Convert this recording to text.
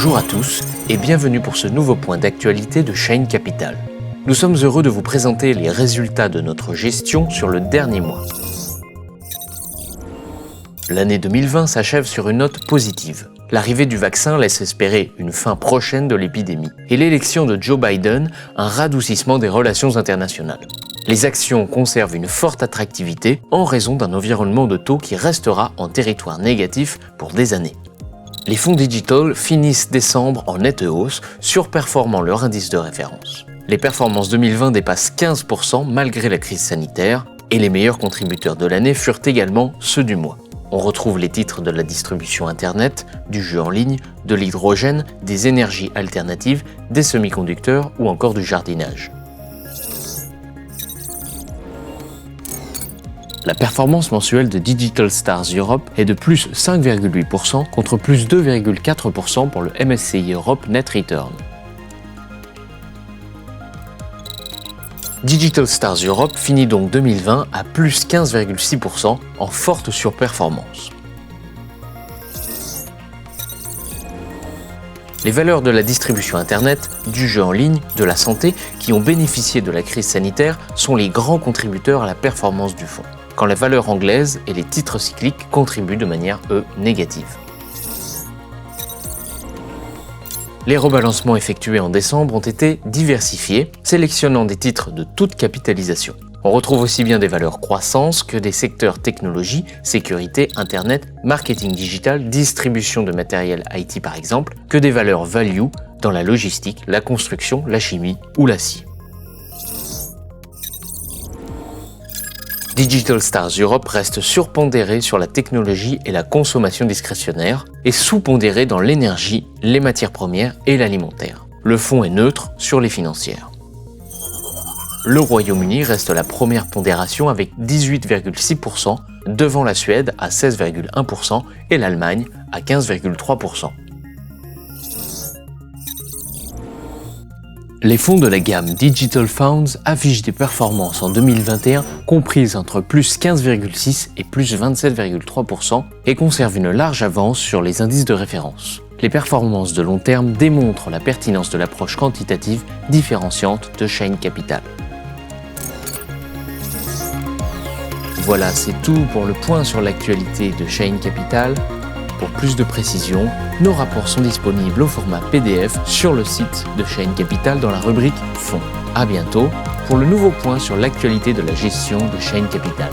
Bonjour à tous et bienvenue pour ce nouveau point d'actualité de Shane Capital. Nous sommes heureux de vous présenter les résultats de notre gestion sur le dernier mois. L'année 2020 s'achève sur une note positive. L'arrivée du vaccin laisse espérer une fin prochaine de l'épidémie et l'élection de Joe Biden un radoucissement des relations internationales. Les actions conservent une forte attractivité en raison d'un environnement de taux qui restera en territoire négatif pour des années. Les fonds digital finissent décembre en nette hausse, surperformant leur indice de référence. Les performances 2020 dépassent 15% malgré la crise sanitaire et les meilleurs contributeurs de l'année furent également ceux du mois. On retrouve les titres de la distribution Internet, du jeu en ligne, de l'hydrogène, des énergies alternatives, des semi-conducteurs ou encore du jardinage. La performance mensuelle de Digital Stars Europe est de plus 5,8% contre plus 2,4% pour le MSCI Europe Net Return. Digital Stars Europe finit donc 2020 à plus 15,6% en forte surperformance. Les valeurs de la distribution Internet, du jeu en ligne, de la santé qui ont bénéficié de la crise sanitaire sont les grands contributeurs à la performance du fonds, quand les valeurs anglaises et les titres cycliques contribuent de manière, négative. Les rebalancements effectués en décembre ont été diversifiés, sélectionnant des titres de toute capitalisation. On retrouve aussi bien des valeurs croissance que des secteurs technologie, sécurité, internet, marketing digital, distribution de matériel IT par exemple, que des valeurs value dans la logistique, la construction, la chimie ou l'acier. Digital Stars Europe reste surpondéré sur la technologie et la consommation discrétionnaire et sous-pondéré dans l'énergie, les matières premières et l'alimentaire. Le fonds est neutre sur les financières. Le Royaume-Uni reste la première pondération avec 18,6% devant la Suède à 16,1% et l'Allemagne à 15,3%. Les fonds de la gamme Digital Funds affichent des performances en 2021 comprises entre plus 15,6 et plus 27,3% et conservent une large avance sur les indices de référence. Les performances de long terme démontrent la pertinence de l'approche quantitative différenciante de Shane Capital. Voilà, c'est tout pour le point sur l'actualité de Shane Capital. Pour plus de précision, nos rapports sont disponibles au format PDF sur le site de Shane Capital dans la rubrique Fonds. À bientôt pour le nouveau point sur l'actualité de la gestion de Shane Capital.